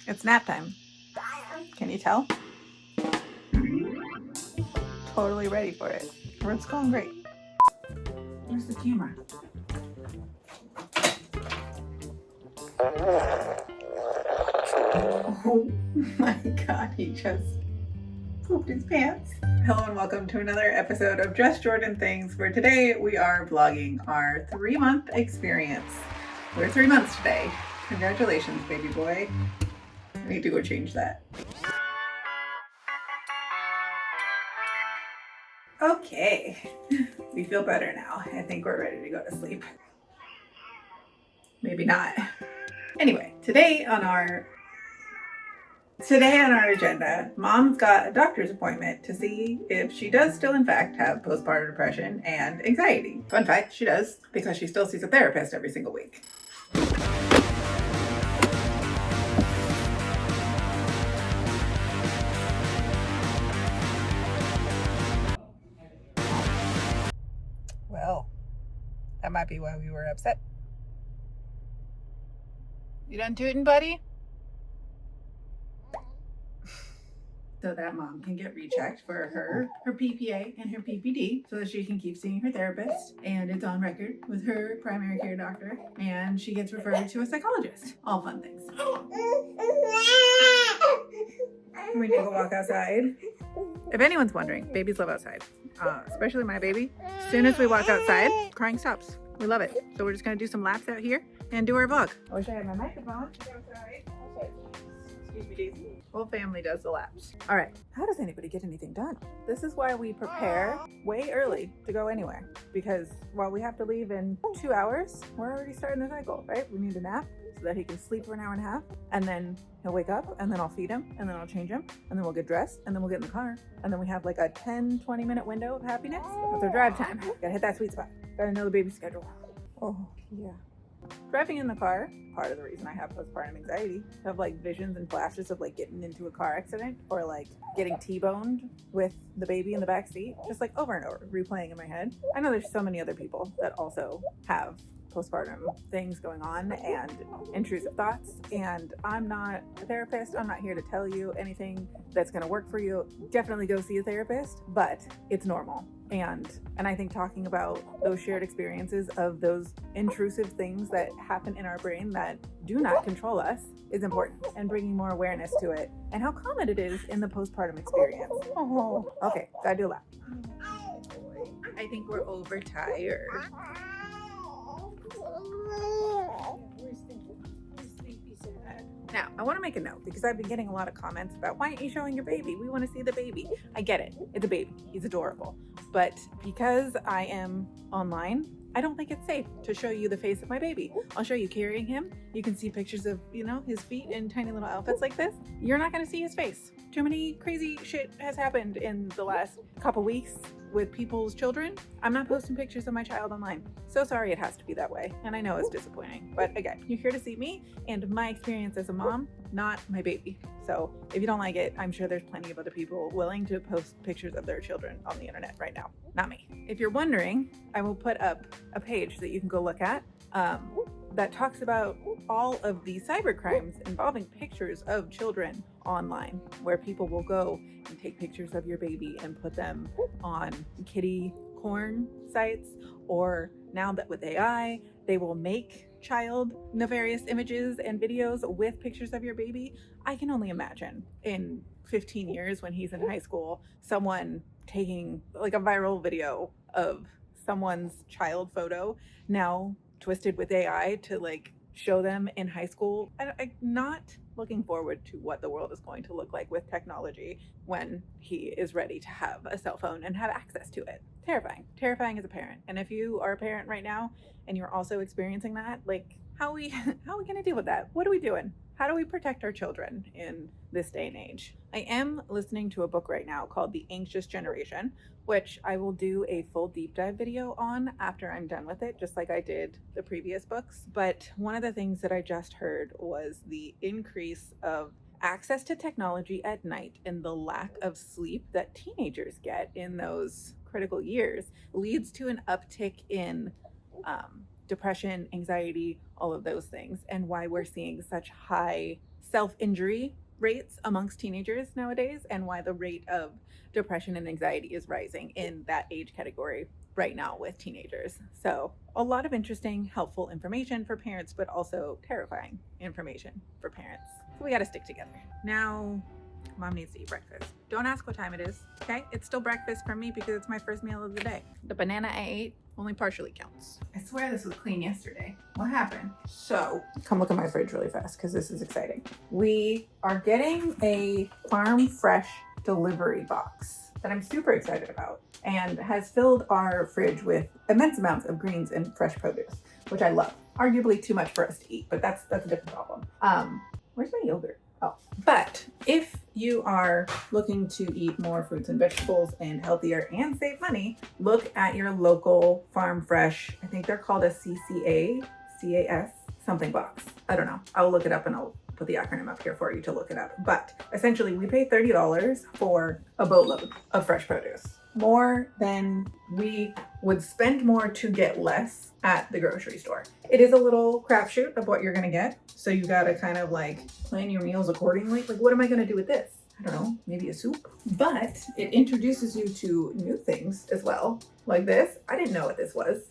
It's nap time. Can you tell? Totally ready for it. It's going great. Where's the camera? Oh my God, he just pooped his pants. Hello and welcome to another episode of Just Jordan Things, where today we are vlogging our 3-month experience. We're 3 months today. Congratulations, baby boy. I need to go change that. Okay, we feel better now. I think we're ready to go to sleep. Maybe not. Anyway, today on our agenda, Mom's got a doctor's appointment to see if she does still in fact have postpartum depression and anxiety. Fun fact, she does, because she still sees a therapist every single week. Well, that might be why we were upset. You done tooting, buddy? So that Mom can get rechecked for her PPA and her PPD so that she can keep seeing her therapist, and it's on record with her primary care doctor, and she gets referred to a psychologist. All fun things. We need to go walk outside. If anyone's wondering, babies love outside, especially my baby. As soon as we walk outside, crying stops. We love it. So we're just gonna do some laps out here and do our vlog. I wish I had my microphone. Excuse me, Daisy. Whole family does the laps. All right, how does anybody get anything done? This is why we prepare way early to go anywhere, because while we have to leave in 2 hours, we're already starting the cycle, right? We need a nap so that he can sleep for an hour and a half, and then he'll wake up, and then I'll feed him, and then I'll change him, and then we'll get dressed, and then we'll get in the car, and then we have like a 10-20 minute window of happiness. That's our drive time. Gotta hit that sweet spot. Gotta know the baby's schedule. Oh, yeah. Driving in the car, part of the reason I have postpartum anxiety, I have like visions and flashes of like getting into a car accident or like getting T-boned with the baby in the back seat, just like over and over, replaying in my head. I know there's so many other people that also have postpartum things going on and intrusive thoughts, and I'm not a therapist. I'm not here to tell you anything that's going to work for you. Definitely go see a therapist, but it's normal. And I think talking about those shared experiences of those intrusive things that happen in our brain that do not control us is important, and bringing more awareness to it and how common it is in the postpartum experience. Oh, okay, gotta do a lap. I think we're overtired. Now, I want to make a note because I've been getting a lot of comments about, why aren't you showing your baby? We want to see the baby. I get it. It's a baby. He's adorable. But because I am online, I don't think it's safe to show you the face of my baby. I'll show you carrying him. You can see pictures of, his feet in tiny little outfits like this. You're not going to see his face. Too many crazy shit has happened in the last couple weeks with people's children. I'm not posting pictures of my child online. So sorry it has to be that way. And I know it's disappointing. But again, you're here to see me and my experience as a mom, not my baby. So if you don't like it, I'm sure there's plenty of other people willing to post pictures of their children on the internet right now. Not me. If you're wondering, I will put up a page that you can go look at that talks about all of the cyber crimes involving pictures of children online, where people will go and take pictures of your baby and put them on kitty corn sites, or now that with AI, they will make child nefarious images and videos with pictures of your baby. I can only imagine in 15 years when he's in high school, someone taking like a viral video of someone's child photo, now twisted with AI to like show them in high school. I'm not looking forward to what the world is going to look like with technology when he is ready to have a cell phone and have access to it. Terrifying as a parent. And if you are a parent right now and you're also experiencing that, like how are we going to deal with that? What are we doing? How do we protect our children in this day and age? I am listening to a book right now called The Anxious Generation, which I will do a full deep dive video on after I'm done with it, just like I did the previous books. But one of the things that I just heard was the increase of access to technology at night and the lack of sleep that teenagers get in those critical years leads to an uptick in depression, anxiety, all of those things, and why we're seeing such high self-injury rates amongst teenagers nowadays, and why the rate of depression and anxiety is rising in that age category right now with teenagers. So a lot of interesting, helpful information for parents, but also terrifying information for parents. So we got to stick together. Now, Mom needs to eat breakfast. Don't ask what time it is, okay? It's still breakfast for me because it's my first meal of the day. The banana I ate only partially counts. I swear this was clean yesterday. What happened? So, come look at my fridge really fast because this is exciting. We are getting a farm fresh delivery box that I'm super excited about and has filled our fridge with immense amounts of greens and fresh produce, which I love. Arguably too much for us to eat, but that's a different problem. Where's my yogurt? Oh, but if you are looking to eat more fruits and vegetables and healthier and save money, look at your local farm fresh. I think they're called a CAS, something box. I don't know. I'll look it up and I'll put the acronym up here for you to look it up. But essentially we pay $30 for a boatload of fresh produce. More than we would spend more to get less at the grocery store. It is a little crapshoot of what you're gonna get. So you gotta kind of like plan your meals accordingly. Like, what am I gonna do with this? I don't know, maybe a soup. But it introduces you to new things as well. Like this, I didn't know what this was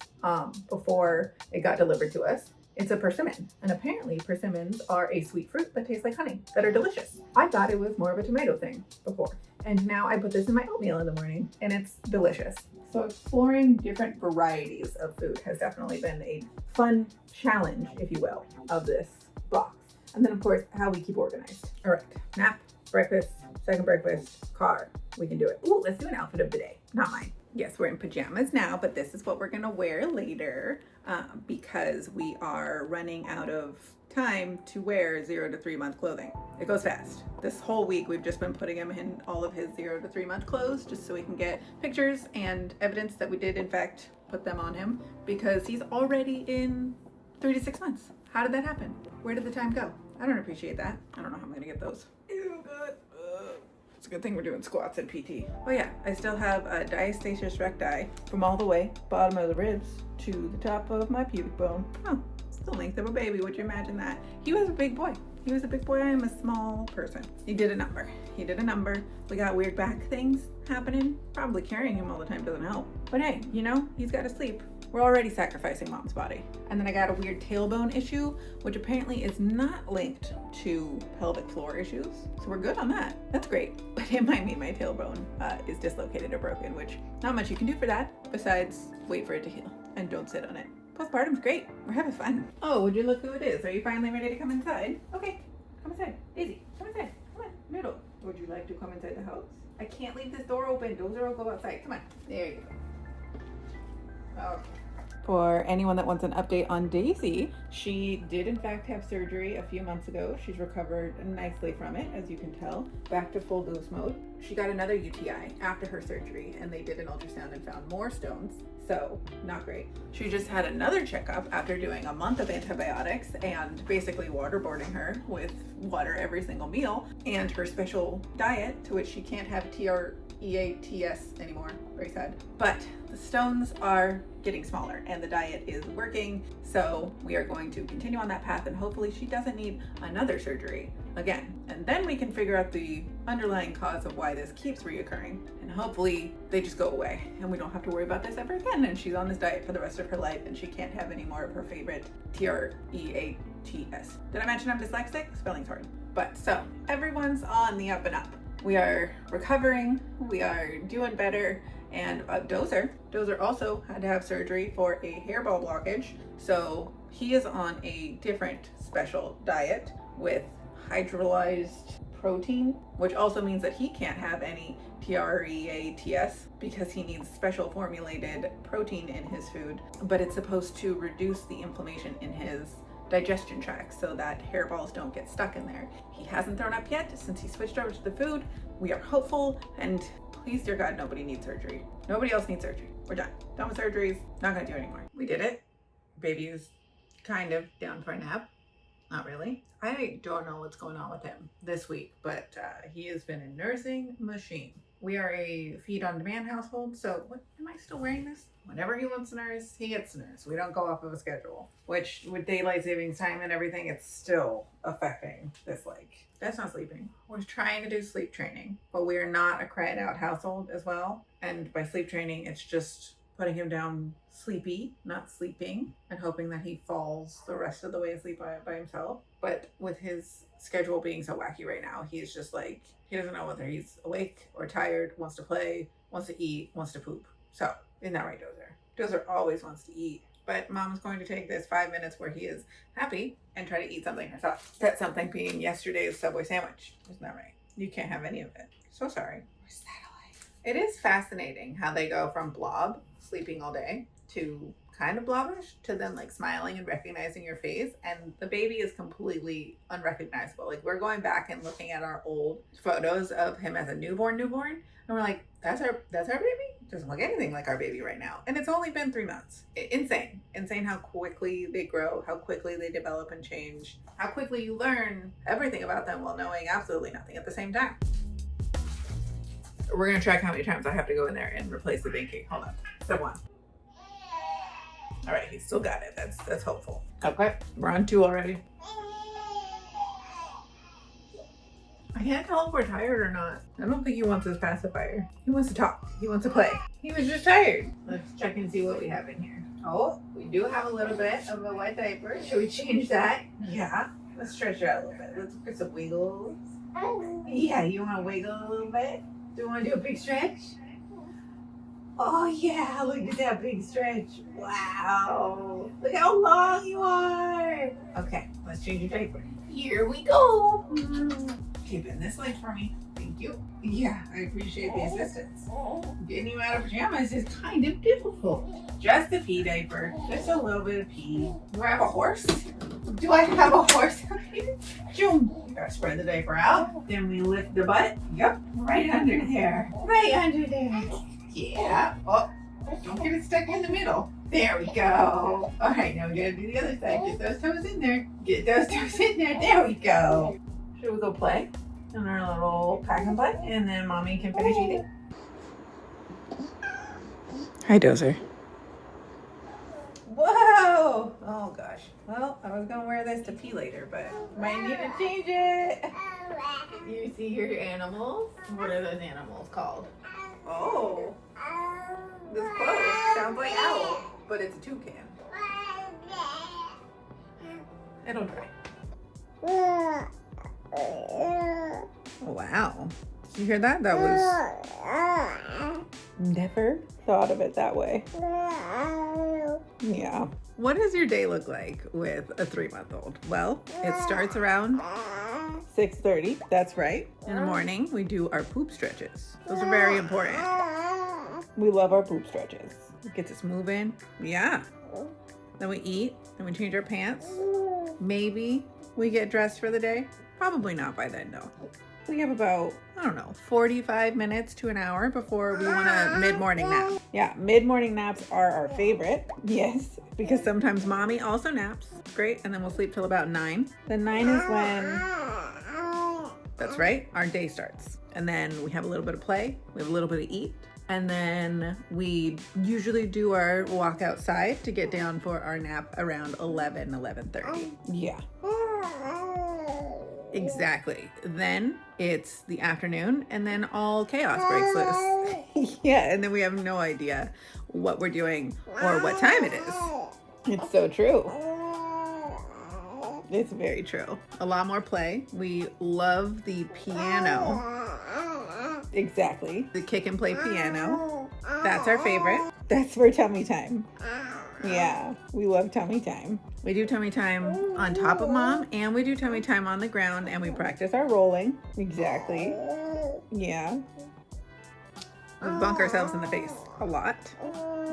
before it got delivered to us. It's a persimmon, and apparently persimmons are a sweet fruit that tastes like honey, that are delicious. I thought it was more of a tomato thing before, and now I put this in my oatmeal in the morning, and it's delicious. So exploring different varieties of food has definitely been a fun challenge, if you will, of this box. And then of course, how we keep organized. All right, nap, breakfast, second breakfast, car, we can do it. Ooh, let's do an outfit of the day, not mine. Yes, we're in pajamas now, but this is what we're gonna wear later because we are running out of time to wear 0 to 3 month clothing. It goes fast. This whole week we've just been putting him in all of his 0 to 3 month clothes just so we can get pictures and evidence that we did in fact put them on him, because he's already in 3 to 6 months. How did that happen? Where did the time go? I don't appreciate that. I don't know how I'm gonna get those. Ew, good. It's a good thing we're doing squats and PT. Oh yeah, I still have a diastasis recti from all the way bottom of the ribs to the top of my pubic bone. Oh, it's the length of a baby. Would you imagine that? He was a big boy. He was a big boy. I am a small person. He did a number. He did a number. We got weird back things happening. Probably carrying him all the time doesn't help. But hey, you know, he's got to sleep. We're already sacrificing mom's body. And then I got a weird tailbone issue, which apparently is not linked to pelvic floor issues. So we're good on that. That's great. But it might mean my tailbone is dislocated or broken, which not much you can do for that besides wait for it to heal and don't sit on it. Postpartum's great. We're having fun. Oh, would you look who it is? Are you finally ready to come inside? Okay, come inside. Daisy, come inside. Come on, Noodle. Would you like to come inside the house? I can't leave this door open. Dozer will go outside. Come on. There you go. Okay. For anyone that wants an update on Daisy, she did in fact have surgery a few months ago. She's recovered nicely from it, as you can tell, back to full dose mode. She got another UTI after her surgery, and they did an ultrasound and found more stones, so not great. She just had another checkup after doing a month of antibiotics and basically waterboarding her with water every single meal, and her special diet, to which she can't have TREATS anymore. Very sad. But the stones are getting smaller and the diet is working, so we are going to continue on that path, and hopefully she doesn't need another surgery again, and then we can figure out the underlying cause of why this keeps reoccurring, and hopefully they just go away and we don't have to worry about this ever again, and she's on this diet for the rest of her life and she can't have any more of her favorite TREATS. Did I mention I'm dyslexic? Spelling's hard. But so everyone's on the up and up. We are recovering, we are doing better. And Dozer also had to have surgery for a hairball blockage, so he is on a different special diet with hydrolyzed protein, which also means that he can't have any TREATS because he needs special formulated protein in his food, but it's supposed to reduce the inflammation in his digestion tract so that hairballs don't get stuck in there. He hasn't thrown up yet since he switched over to the food. We are hopeful, and please, dear God, nobody needs surgery. Nobody else needs surgery. We're done. Done with surgeries. Not gonna do it anymore. We did it. Baby is kind of down for a nap. Not really. I don't know what's going on with him this week, but he has been a nursing machine. We are a feed on demand household, so what am I still wearing this? Whenever he wants to nurse, he gets to nurse. We don't go off of a schedule, which with daylight savings time and everything, it's still affecting this leg. That's not sleeping. We're trying to do sleep training, but we are not a cried out household as well. And by sleep training, it's just putting him down sleepy, not sleeping, and hoping that he falls the rest of the way asleep by himself. But with his schedule being so wacky right now, he's just like, he doesn't know whether he's awake or tired, wants to play, wants to eat, wants to poop. So, isn't that right, Dozer? Dozer always wants to eat. But Mom's going to take this 5 minutes where he is happy and try to eat something herself. That something being yesterday's Subway sandwich. Isn't that right? You can't have any of it. So sorry. We're satellite. It is fascinating how they go from blob, sleeping all day, to kind of blobbish, to then like smiling and recognizing your face. And the baby is completely unrecognizable. Like we're going back and looking at our old photos of him as a newborn. And we're like, that's our baby? Doesn't look anything like our baby right now. And it's only been 3 months. Insane how quickly they grow, how quickly they develop and change, how quickly you learn everything about them while knowing absolutely nothing at the same time. We're gonna track how many times I have to go in there and replace the baking. Hold on. Step 1. All right, he's still got it. That's hopeful. Okay, we're on 2 already. I can't tell if we're tired or not. I don't think he wants his pacifier. He wants to talk. He wants to play. He was just tired. Let's check and see what we have in here. Oh, we do have a little bit of a wet diaper. Should we change that? Yeah. Let's stretch it out a little bit. Let's get some wiggles. Yeah, you want to wiggle a little bit? Do you want to do a big stretch? Oh yeah, look at that big stretch. Wow. Look how long you are. Okay, let's change your diaper. Here we go. Okay, bend this leg for me. Thank you. Yeah, I appreciate the assistance. Getting you out of pajamas is kind of difficult. Just a pee diaper. Just a little bit of pee. Do I have a horse? Do I have a horse? Joom. You gotta spread the diaper out. Then we lift the butt. Yep. Right under there. Right under there. Yeah. Oh, don't get it stuck in the middle. There we go. All right, now we gotta do the other side. Get those toes in there. Get those toes in there. There we go. Should we go play in our little pack and play, and then Mommy can finish eating? Hi, Dozer. Whoa! Oh gosh. Well, I was gonna wear this to pee later, but might need to change it. You see your animals? What are those animals called? Oh, this close sounds like owl, but it's a toucan. It'll dry. Wow. You hear that? That was never thought of it that way. Yeah. What does your day look like with a 3-month-old? Well, it starts around 6:30. That's right. In the morning, we do our poop stretches. Those are very important. We love our poop stretches. It gets us moving. Yeah. Then we eat. Then we change our pants. Maybe we get dressed for the day. Probably not by then, though. We have about, 45 minutes to an hour before we want a mid-morning nap. Yeah, mid-morning naps are our favorite. Yes, because sometimes Mommy also naps. Great, and then we'll sleep till about 9. Then 9 is when, that's right, our day starts. And then we have a little bit of play. We have a little bit of eat. And then we usually do our walk outside to get down for our nap around 11:30. Yeah. Exactly. Then it's the afternoon, and then all chaos breaks loose. Yeah, and then we have no idea what we're doing or what time it is. It's so true. It's very true. A lot more play. We love the piano. Exactly. The kick and play piano. That's our favorite. That's for tummy time. Yeah, we love tummy time. We do tummy time on top of Mom, and we do tummy time on the ground, and we practice our rolling. Exactly. Yeah. We bunk ourselves in the face a lot.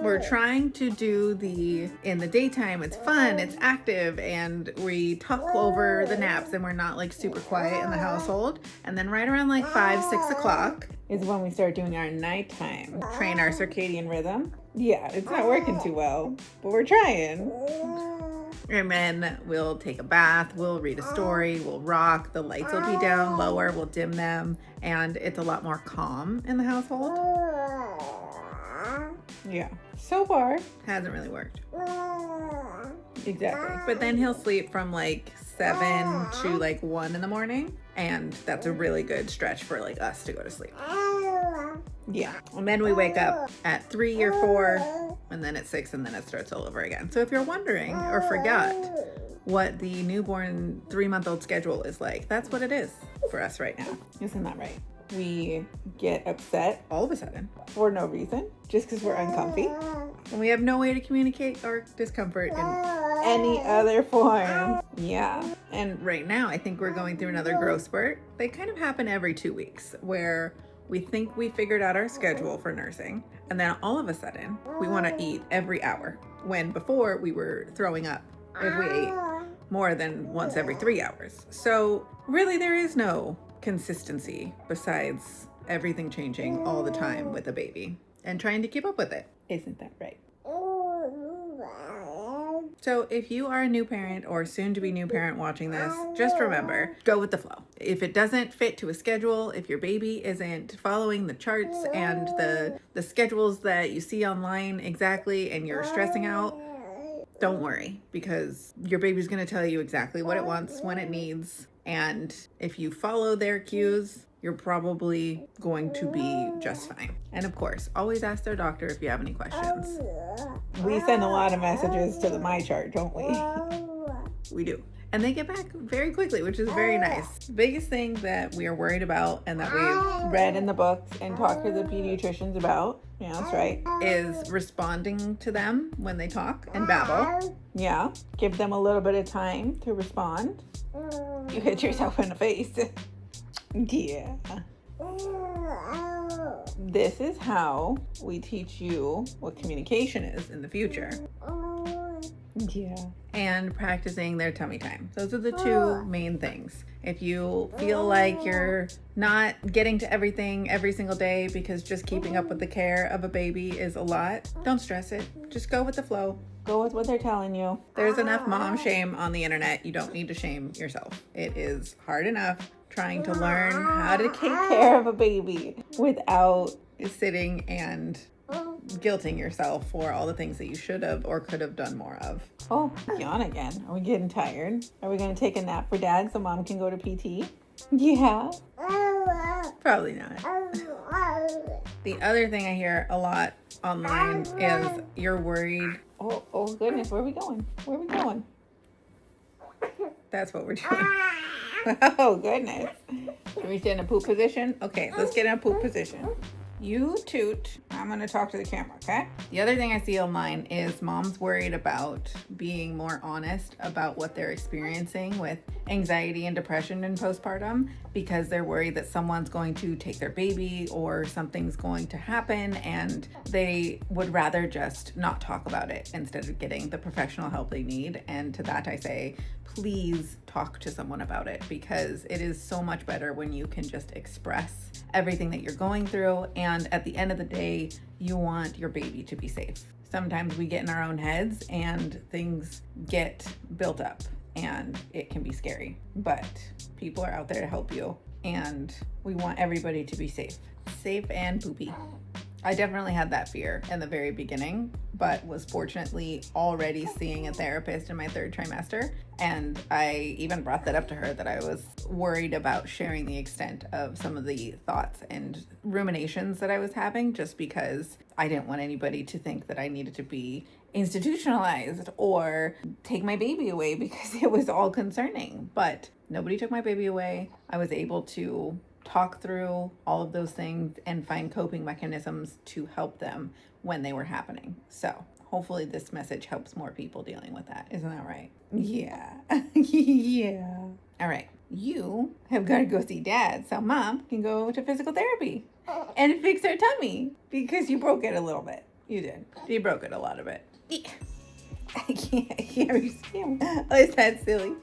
We're trying to do in the daytime, it's fun, it's active, and we talk over the naps, and we're not like super quiet in the household. And then right around like 5-6 o'clock is when we start doing our nighttime, train our circadian rhythm. Yeah, it's not working too well, but we're trying. And then we'll take a bath, we'll read a story, we'll rock, the lights will be down lower, we'll dim them, and it's a lot more calm in the household. Yeah. So far, hasn't really worked. Exactly. But then he'll sleep from like 7 to like 1 in the morning. And that's a really good stretch for like us to go to sleep. Yeah. And then we wake up at 3 or 4, and then at 6, and then it starts all over again. So if you're wondering or forgot what the newborn 3-month-old schedule is like, that's what it is for us right now. Isn't that right? We get upset all of a sudden for no reason, just because we're uncomfy. And we have no way to communicate our discomfort in any other form. Yeah. And right now, I think we're going through another growth spurt. They kind of happen every 2 weeks where we think we figured out our schedule for nursing. And then all of a sudden, we want to eat every hour. When before we were throwing up if we ate more than once every 3 hours. So really, there is no consistency besides everything changing all the time with a baby and trying to keep up with it. Isn't that right? So if you are a new parent or soon to be new parent watching this, just remember, go with the flow. If it doesn't fit to a schedule, if your baby isn't following the charts and the schedules that you see online exactly and you're stressing out, don't worry, because your baby's going to tell you exactly what it wants, when it needs. And if you follow their cues, you're probably going to be just fine. And of course, always ask their doctor if you have any questions. We send a lot of messages to the My Chart, don't we? We do. And they get back very quickly, which is very nice. The biggest thing that we are worried about and that we've read in the books and talked to the pediatricians about, yeah, that's right, is responding to them when they talk and babble. Yeah, give them a little bit of time to respond. You hit yourself in the face. Yeah. This is how we teach you what communication is in the future. Yeah. And practicing their tummy time. Those are the 2 main things. If you feel like you're not getting to everything every single day because just keeping up with the care of a baby is a lot, don't stress it. Just go with the flow. Go with what they're telling you. There's enough mom shame on the internet. You don't need to shame yourself. It is hard enough trying to learn how to take care of a baby without sitting and guilting yourself for all the things that you should have or could have done more of. Oh, yawn again. Are we getting tired? Are we going to take a nap for dad so mom can go to PT? Yeah. Probably not. The other thing I hear a lot online is you're worried. Oh goodness, where are we going? Where are we going? That's what we're doing. Oh goodness. Should we stay in a poop position? Okay, let's get in a poop position. You toot. I'm going to talk to the camera, okay? The other thing I see online is moms worried about being more honest about what they're experiencing with anxiety and depression in postpartum because they're worried that someone's going to take their baby or something's going to happen, and they would rather just not talk about it instead of getting the professional help they need. And to that I say, please talk to someone about it, because it is so much better when you can just express everything that you're going through. And at the end of the day, you want your baby to be safe. Sometimes we get in our own heads and things get built up and it can be scary, but people are out there to help you, and we want everybody to be safe and poopy. I definitely had that fear in the very beginning, but was fortunately already seeing a therapist in my 3rd trimester. And I even brought that up to her, that I was worried about sharing the extent of some of the thoughts and ruminations that I was having, just because I didn't want anybody to think that I needed to be institutionalized or take my baby away, because it was all concerning. But nobody took my baby away. I was able to talk through all of those things and find coping mechanisms to help them when they were happening. So hopefully this message helps more people dealing with that. Isn't that right? Yeah. Yeah. All right. You have got to go see dad so mom can go to physical therapy and fix her tummy, because you broke it a little bit. You did. You broke it a lot of it. Yeah. I can't Oh, is that silly?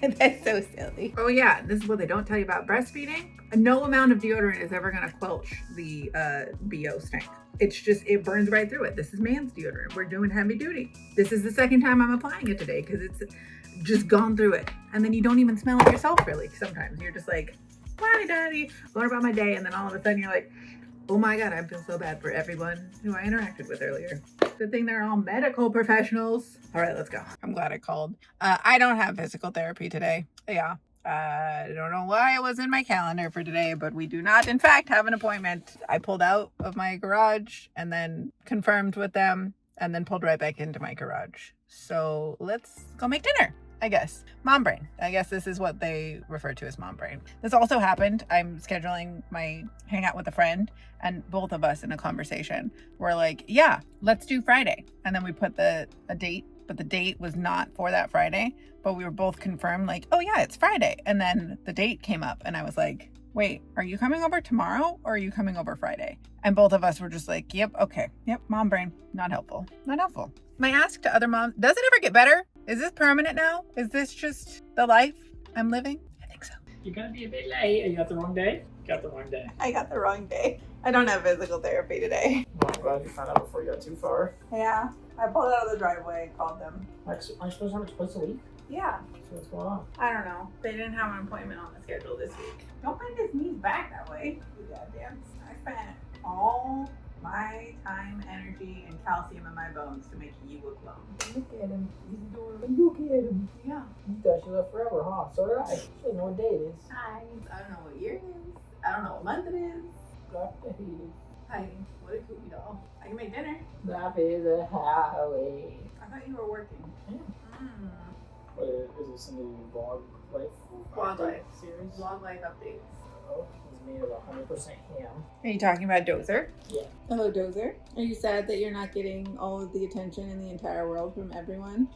That's so silly. Oh yeah, this is what they don't tell you about breastfeeding. No amount of deodorant is ever going to quelch the BO stink. It's just, it burns right through it. This is man's deodorant. We're doing heavy duty. This is the 2nd time I'm applying it today because it's just gone through it. And then you don't even smell it yourself, really. Sometimes you're just like, daddy, going about my day, and then all of a sudden you're like, Oh my God, I feel so bad for everyone who I interacted with earlier. Good thing they're all medical professionals. All right, let's go. I'm glad I called. I don't have physical therapy today. Yeah. I don't know why it was in my calendar for today, but we do not, in fact, have an appointment. I pulled out of my garage and then confirmed with them and then pulled right back into my garage. So let's go make dinner, I guess. Mom brain. I guess this is what they refer to as mom brain. This also happened. I'm scheduling my hangout with a friend, and both of us in a conversation were like, yeah, let's do Friday. And then we put a date, but the date was not for that Friday, but we were both confirmed like, oh yeah, it's Friday. And then the date came up and I was like, wait, are you coming over tomorrow or are you coming over Friday? And both of us were just like, yep, okay. Yep, mom brain. Not helpful. Not helpful. My ask to other moms, does it ever get better? Is this permanent now? Is this just the life I'm living? I think so. You're gonna be a bit late. You got the wrong day? Got the wrong day. I got the wrong day. I don't have physical therapy today. Well, I'm glad you found out before you got too far. Yeah, I pulled out of the driveway and called them. Aren't you supposed to have it twice a week? Yeah. So what's going on? I don't know. They didn't have an appointment on the schedule this week. Don't mind his knees back that way. Goddamn. I spent all my time, energy, and calcium in my bones to make you look low. Look at him. He's adorable. Look at him. Yeah. You thought you lived forever, huh? So did I. She didn't know what day it is. Hi. I don't know what year it is. I don't know what month it is. Got the heat. Hi. What a cookie doll. I can make dinner. Life is a highway. I thought you were working. Yeah. What is this a new vlog life? Vlog life series? Vlog life updates. Oh, it's made of 100% ham. Are you talking about Dozer? Yeah. Hello, Dozer. Are you sad that you're not getting all of the attention in the entire world from everyone?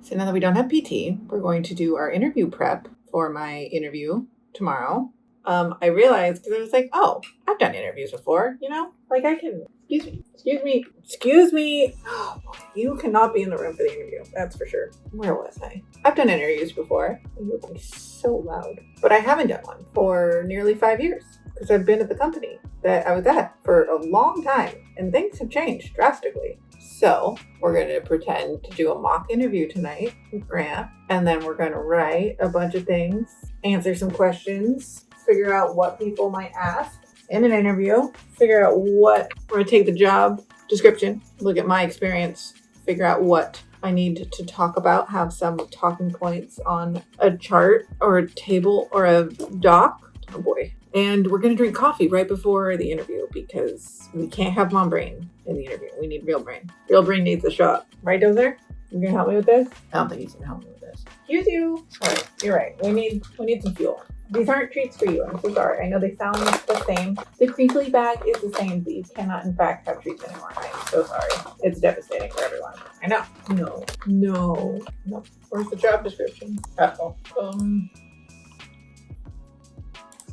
So now that we don't have PT, we're going to do our interview prep for my interview tomorrow. I realized, because I was like, oh, I've done interviews before, you know? Like I can, excuse me. Oh, boy, you cannot be in the room for the interview. That's for sure. Where was I? I've done interviews before. You're being so loud. But I haven't done one for nearly 5 years because I've been at the company that I was at for a long time and things have changed drastically. So we're going to pretend to do a mock interview tonight with Grant, and then we're going to write a bunch of things, answer some questions, figure out what people might ask in an interview, figure out what, we're going to take the job description, look at my experience, figure out what I need to talk about, have some talking points on a chart or a table or a doc. Oh boy. And we're going to drink coffee right before the interview because we can't have mom brain in the interview. We need real brain. Real brain needs a shot. Right, Dozer? You going to help me with this? I don't think he's going to help me with this. Excuse you. All right. You're right. We need some fuel. These aren't treats for you. I'm so sorry. I know they sound the same. The crinkly bag is the same, but you cannot, in fact, have treats anymore. I'm so sorry. It's devastating for everyone. I know. No. Where's the job description? Uh-oh.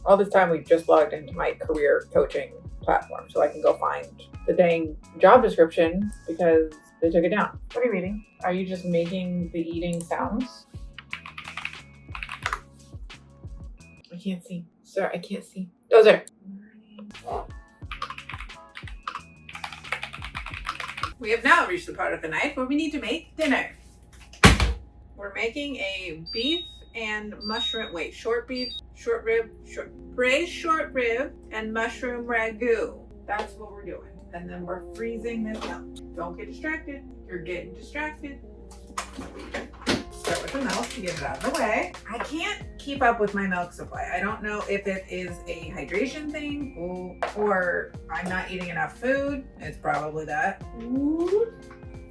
All this time we've just logged into my career coaching platform so I can go find the dang job description because they took it down. What are you reading? Are you just making the eating sounds? I can't see. Sir, I can't see. Dozer. We have now reached the part of the night where we need to make dinner. We're making a beef and mushroom, braised short rib and mushroom ragu. That's what we're doing. And then we're freezing this milk. Don't get distracted. You're getting distracted. Start with the milk to get it out of the way. I can't keep up with my milk supply. I don't know if it is a hydration thing or I'm not eating enough food. It's probably that.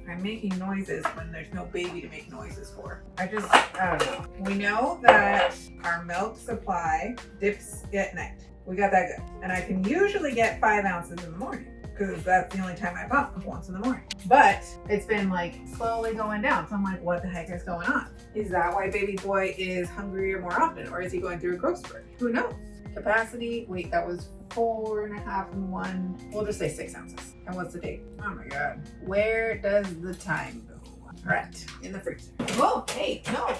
I'm making noises when there's no baby to make noises for. I don't know. We know that our milk supply dips at night. We got that good. And I can usually get 5 ounces in the morning because that's the only time I pump, once in the morning. But it's been like slowly going down. So I'm like, what the heck is going on? Is that why baby boy is hungrier more often? Or is he going through a growth spurt? Who knows? Capacity, wait, that was 4.5 and 1. We'll just say 6 ounces. And what's the date? Oh my God. Where does the time go? Right, in the freezer. Whoa, hey, no.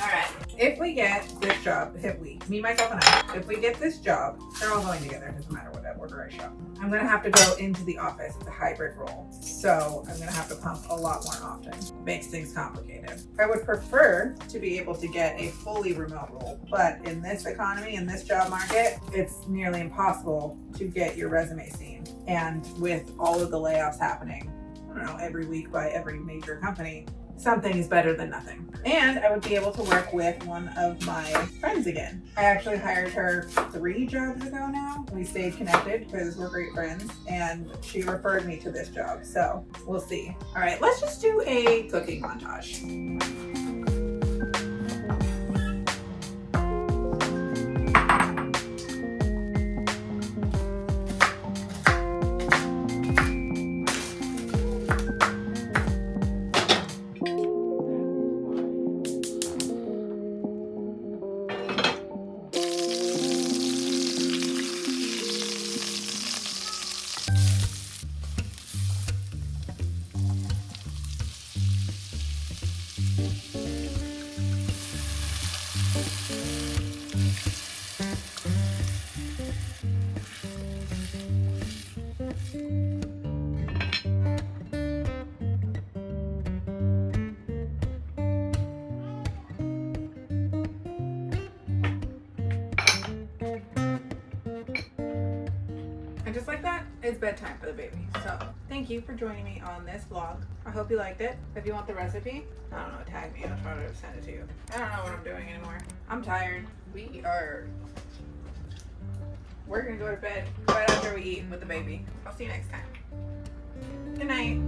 All right. If we get this job, me, myself, and I, if we get this job, they're all going together. It doesn't matter what order I shop. I'm going to have to go into the office. It's a hybrid role. So I'm going to have to pump a lot more often. Makes things complicated. I would prefer to be able to get a fully remote role, but in this economy, in this job market, it's nearly impossible to get your resume seen. And with all of the layoffs happening, I don't know, every week by every major company, something is better than nothing. And I would be able to work with one of my friends again. I actually hired her 3 jobs ago now. We stayed connected because we're great friends, and she referred me to this job. So we'll see. All right, let's just do a cooking montage. Just like that, it's bedtime for the baby. So thank you for joining me on this vlog. I hope you liked it. If you want the recipe, I don't know, tag me. I'll try to send it to you. I don't know what I'm doing anymore. I'm tired. We're gonna go to bed right after we eat with the baby. I'll see you next time. Good night.